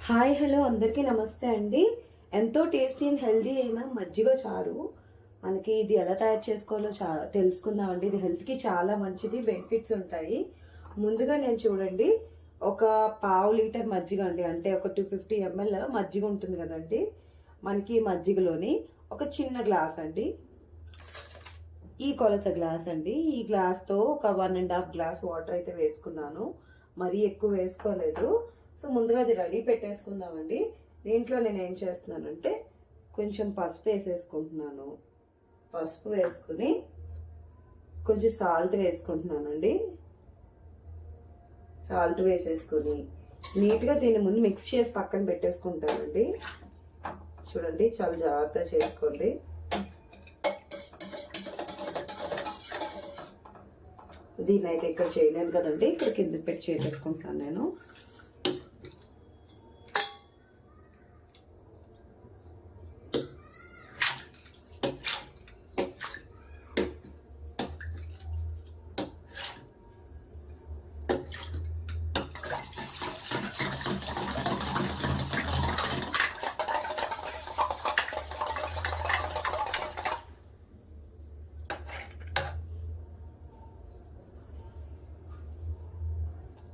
Hi hello అందరికీ నమస్తే అండి. ఎంతో టేస్టీ అండ్ హెల్దీ అయిన మజ్జిగ చారు మనకి ఇది ఎలా తయారు చేసుకోవాలో తెలుసుకుందామండి. ఇది హెల్త్కి చాలా మంచిది, బెనిఫిట్స్ ఉంటాయి. ముందుగా నేను చూడండి, ఒక పావు లీటర్ మజ్జిగ అండి, అంటే ఒక 250 ml మజ్జిగ ఉంటుంది కదండి. మనకి మజ్జిగలోని ఒక చిన్న గ్లాస్ అండి, ఈ కొలత గ్లాస్ అండి, ఈ గ్లాస్తో ఒక 1.5 గ్లాస్ వాటర్ అయితే వేసుకున్నాను. మరీ ఎక్కువ వేసుకోలేదు. సో ముందుగా అది రెడీ పెట్టేసుకుందామండి. దీంట్లో నేను ఏం చేస్తున్నానంటే కొంచెం పసుపు వేసేసుకుంటున్నాను. పసుపు వేసుకుని కొంచెం సాల్ట్ వేసుకుంటున్నానండి. సాల్ట్ వేసేసుకుని నీట్గా దీన్ని ముందు మిక్స్ చేసి పక్కన పెట్టేసుకుంటానండి. చూడండి, చాలా జాగ్రత్తగా చేసుకోండి. దీన్ని అయితే ఇక్కడ చేయలేను కదండి, ఇక్కడ కింద పెట్టి చేసేసుకుంటాను నేను.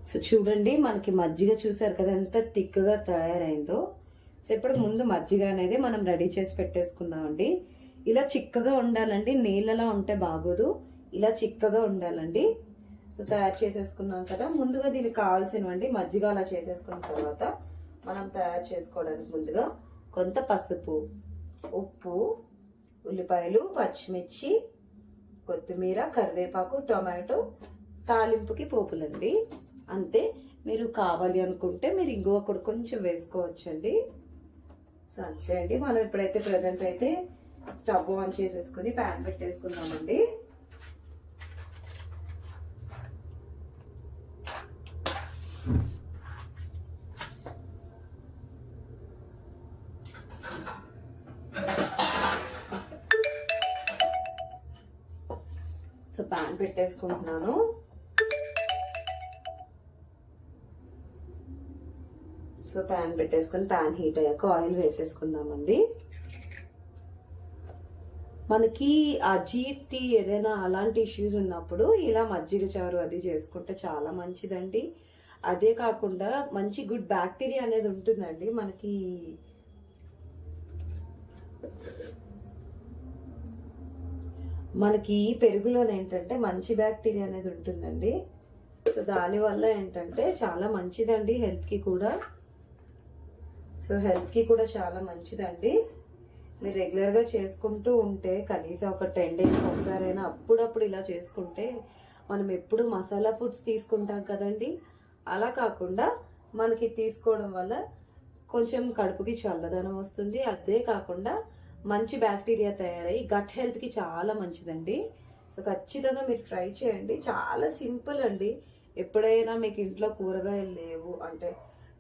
సో చూడండి, మనకి మజ్జిగ చూసారు కదా ఎంత థిక్గా తయారైందో. సో ఇప్పుడు ముందు మజ్జిగ అనేది మనం రెడీ చేసి పెట్టేసుకున్నామండి. ఇలా చిక్కగా ఉండాలండి, నీళ్ళలా ఉంటే బాగోదు, ఇలా చిక్కగా ఉండాలండి. సో తయారు చేసేసుకున్నాం కదా. ముందుగా దీనికి కావాల్సినవండి, మజ్జిగ అలా చేసేసుకున్న తర్వాత మనం తయారు చేసుకోవడానికి ముందుగా కొంత పసుపు, ఉప్పు, ఉల్లిపాయలు, పచ్చిమిర్చి, కొత్తిమీర, కరివేపాకు, టొమాటో, తాలింపుకి పోపులండి. అంతే. మీరు కావాలి అనుకుంటే మీరు ఇంగువ కూడా కొంచెం వేసుకోవచ్చండి. సో అంతే అండి. మనం ఇప్పుడైతే ప్రజెంట్ అయితే స్టవ్ ఆన్ చేసేసుకుని ప్యాన్ పెట్టేసుకుందామండి. సో ప్యాన్ పెట్టేసుకుంటున్నాను. సో ప్యాన్ పెట్టేసుకుని ప్యాన్ హీట్ అయ్యాక ఆయిల్ వేసేసుకుందామండి. మనకి అజీర్తి ఏదైనా అలాంటి ఇష్యూస్ ఉన్నప్పుడు ఇలా మజ్జిగ చారు అది చేసుకుంటే చాలా మంచిదండి. అదే కాకుండా మంచి గుడ్ బ్యాక్టీరియా అనేది ఉంటుందండి మనకి పెరుగులో ఏంటంటే మంచి బ్యాక్టీరియా అనేది ఉంటుందండి. సో దానివల్ల ఏంటంటే చాలా మంచిదండి హెల్త్కి కూడా. సో హెల్త్కి కూడా చాలా మంచిదండి. మీరు రెగ్యులర్గా చేసుకుంటూ ఉంటే కనీసం ఒక 10 days ఒకసారైనా అప్పుడప్పుడు ఇలా చేసుకుంటే, మనం ఎప్పుడు మసాలా ఫుడ్స్ తీసుకుంటాం కదండి, అలా కాకుండా మనకి తీసుకోవడం వల్ల కొంచెం కడుపుకి చల్లదనం వస్తుంది. అదే కాకుండా మంచి బ్యాక్టీరియా తయారై గట్ హెల్త్కి చాలా మంచిదండి. సో ఖచ్చితంగా మీరు ట్రై చేయండి. చాలా సింపుల్ అండి. ఎప్పుడైనా మీకు ఇంట్లో కూరగాయలు లేవు అంటే,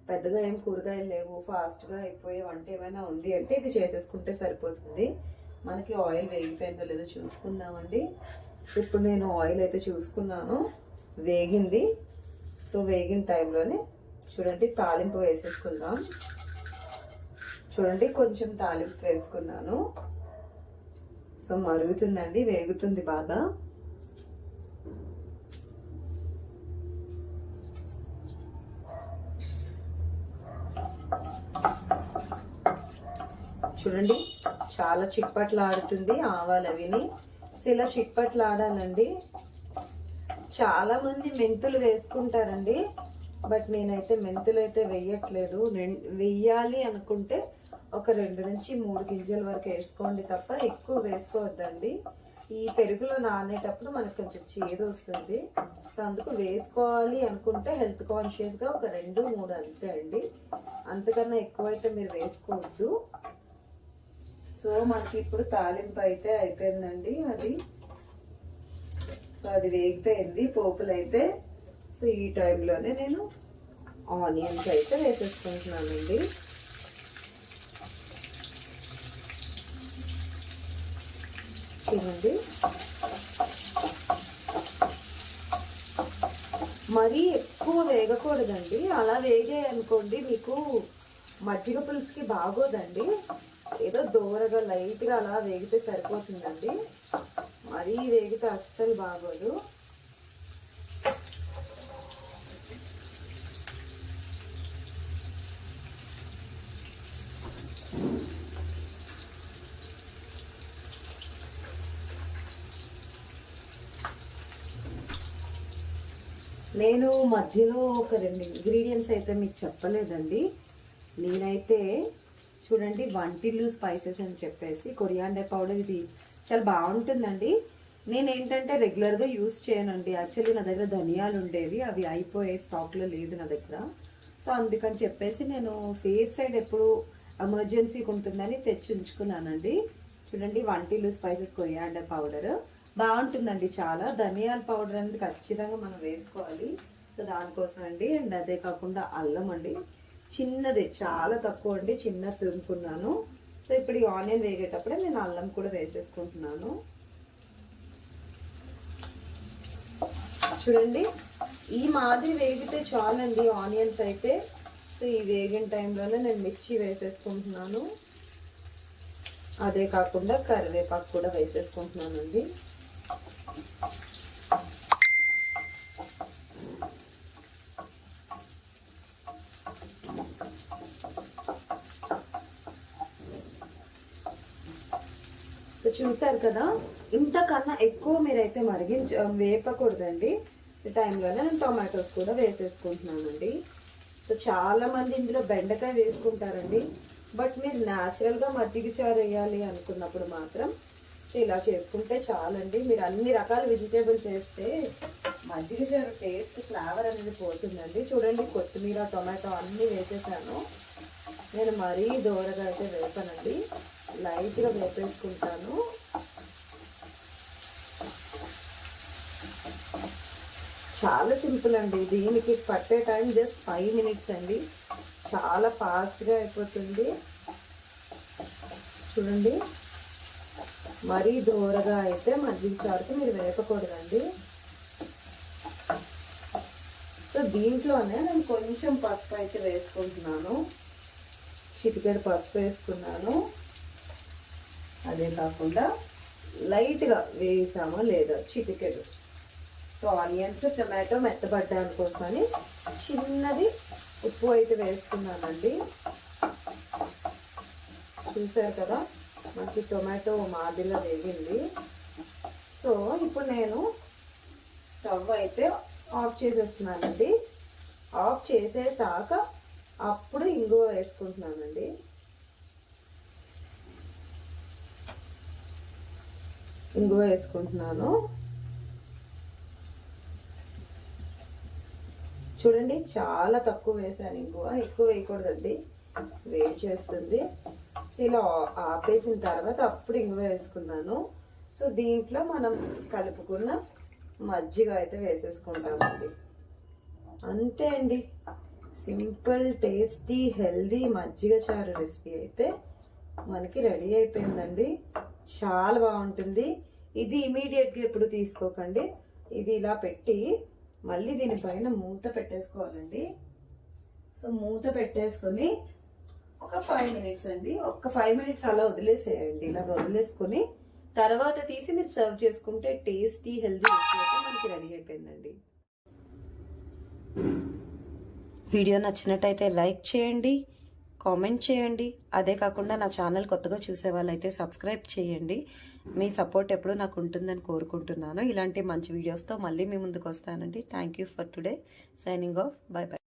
పెద్దగా ఏం కూరగాయలు లేవు, ఫాస్ట్గా అయిపోయే వంట ఏమైనా ఉంది అంటే ఇది చేసేసుకుంటే సరిపోతుంది. మనకి ఆయిల్ వేగిపోయిందో లేదో చూసుకుందామండి. ఇప్పుడు నేను ఆయిల్ అయితే చూసుకున్నాను, వేగింది. సో వేగిన టైంలోనే చూడండి తాలింపు వేసేసుకుందాం. చూడండి, కొంచెం తాలింపు వేసుకున్నాను. సో మరుగుతుందండి, వేగుతుంది బాగా. చూడండి, చాలా చిట్పట్లు ఆడుతుంది ఆవాలు అవిని. సో ఇలా చిట్పట్లు ఆడాలండి. చాలా మంది మెంతులు వేసుకుంటారండి, బట్ నేనైతే మెంతులు అయితే వేయట్లేదు. వేయాలి అనుకుంటే ఒక 2 నుంచి 3 గింజల వరకు వేసుకోండి తప్ప ఎక్కువ వేసుకోవద్దండి. ఈ పెరుగులో నానేటప్పుడు మనకు కొంచెం చేదు వస్తుంది. సో అందుకు వేసుకోవాలి అనుకుంటే హెల్త్ కాన్షియస్గా ఒక 2-3 అంతే అండి, అంతకన్నా ఎక్కువైతే మీరు వేసుకోవద్దు. సో మనకి ఇప్పుడు తాలింపు అయితే అయిపోయిందండి అది. సో అది వేగిపోయింది పోపులు అయితే. సో ఈ టైంలోనే నేను ఆనియన్స్ అయితే వేసేసుకుంటున్నానండి. చూడండి, మరీ ఎక్కువ వేగకూడదండి. అలా వేగాయి అనుకోండి మీకు మజ్జిగ పులుసుకి బాగోదండి. ఏదో దూరగా లైట్గా అలా వేగితే సరిపోతుందండి. మరీ వేగితే అస్సలు బాగోదు. నేను మధ్యలో ఒక 2 ఇంగ్రీడియంట్స్ అయితే మీకు చెప్పలేదండి. నేనైతే చూడండి, వంటిల్లు స్పైసెస్ అని చెప్పేసి కొరియాండర్ పౌడర్, ఇది చాలా బాగుంటుందండి. నేనేంటంటే రెగ్యులర్గా యూస్ చేయనండి. యాక్చువల్లీ నా దగ్గర ధనియాలు ఉండేవి, అవి అయిపోయే స్టాక్లో లేదు నా దగ్గర. సో అందుకని చెప్పేసి నేను సేఫ్ సైడ్ ఎప్పుడు ఎమర్జెన్సీకి ఉంటుందని తెచ్చి ఉంచుకున్నానండి. చూడండి, వంటిల్లు స్పైసెస్ కొరియాండర్ పౌడర్ బాగుంటుందండి చాలా. ధనియాల పౌడర్ అనేది ఖచ్చితంగా మనం వేసుకోవాలి. సో దానికోసం అండి. అండ్ అదే కాకుండా అల్లం అండి, చిన్నది, చాలా తక్కువ అండి, చిన్న తురుముకున్నాను. సో ఇప్పుడు ఈ ఆనియన్ వేగేటప్పుడే నేను అల్లం కూడా వేసేసుకుంటున్నాను. చూడండి, ఈ మాదిరి వేగితే చాలండి ఆనియన్స్ అయితే. సో ఈ వేగిన టైంలోనే నేను మిర్చి వేసేసుకుంటున్నాను. అదే కాకుండా కరివేపాకు కూడా వేసేసుకుంటున్నానండి. సో చూసారు కదా, ఇంతకన్నా ఎక్కువ మీరైతే వేపకూడదండి. సో టైంలోనే నేను టొమాటోస్ కూడా వేసేసుకుంటున్నానండి. సో చాలా మంది ఇందులో బెండకాయ వేసుకుంటారండి. బట్ మీరు న్యాచురల్గా మజ్జిగ చారు వేయాలి అనుకున్నప్పుడు మాత్రం ఇలా చేసుకుంటే చాలండి. మీరు అన్ని రకాల వెజిటేబుల్ చేస్తే మజ్జిగ చారు టేస్ట్, ఫ్లేవర్ అనేది పోతుందండి. చూడండి, కొత్తిమీర, టొమాటో అన్నీ వేసేసాను. నేను మరీ దూరగా అయితే వేపానండి, లైట్గా వేపేసుకుంటాను. చాలా సింపుల్ అండి. దీనికి పట్టే టైం జస్ట్ 5 మినిట్స్ అండి. చాలా ఫాస్ట్గా అయిపోతుంది. చూడండి, మరీ దూరగా అయితే మజ్జిగ చారుకి మీరు వేపకూడదండి. సో దీంట్లోనే నేను కొంచెం పసుపు అయితే వేసుకుంటున్నాను. చిటికెడు పసుపు వేసుకున్నాను. అదే కాకుండా లైట్గా వేసామా లేదా చిటికెడు. సో ఆనియన్స్, టొమాటో మెత్తబడ్డానికి కోసమని చిన్నది ఉప్పు అయితే వేసుకున్నానండి. చూసారు కదా, మనకి టొమాటో మాదిరిగా వేగింది. సో ఇప్పుడు నేను స్టవ్ అయితే ఆఫ్ చేసేస్తున్నానండి. ఆఫ్ చేసేసాక అప్పుడు ఇంగువ వేసుకుంటున్నానండి. ఇంగువ వేసుకుంటున్నాను. చూడండి, చాలా తక్కువ వేసాను ఇంగువ, ఎక్కువ వేయకూడదండి, వేడి చేస్తుంది. సో ఇలా ఆపేసిన తర్వాత అప్పుడు ఇంగువ వేసుకున్నాను. సో దీంట్లో మనం కలుపుకున్న మజ్జిగ అయితే వేసేసుకుంటామండి. అంతే అండి, సింపుల్, టేస్టీ, హెల్దీ మజ్జిగ చారు రెసిపీ అయితే మనకి రెడీ అయిపోయిందండి. చాలా బాగుంటుంది. ఇది ఇమీడియట్గా ఎప్పుడు తీసుకోకండి. ఇది ఇలా పెట్టి మళ్ళీ దీనిపైన మూత పెట్టేసుకోవాలండి. సో మూత పెట్టేసుకొని ఒక 5 మినిట్స్ అండి, ఒక 5 మినిట్స్ అలా వదిలేసేయండి. ఇలాగ వదిలేసుకొని తర్వాత తీసి మీరు సర్వ్ చేసుకుంటే టేస్టీ, హెల్దీ రెసిపీ అయితే మనకి రెడీ అయిపోయిందండి. వీడియో నచ్చినట్టయితే లైక్ చేయండి, కామెంట్ చేయండి. అదే కాకుండా నా ఛానల్ కొత్తగా చూసే వాళ్ళైతే సబ్స్క్రైబ్ చేయండి. మీ సపోర్ట్ ఎప్పుడు నాకు ఉంటుందని కోరుకుంటున్నాను. ఇలాంటి మంచి వీడియోస్తో మళ్ళీ మీ ముందుకు వస్తానండి. Thank you for today. Signing off. By by.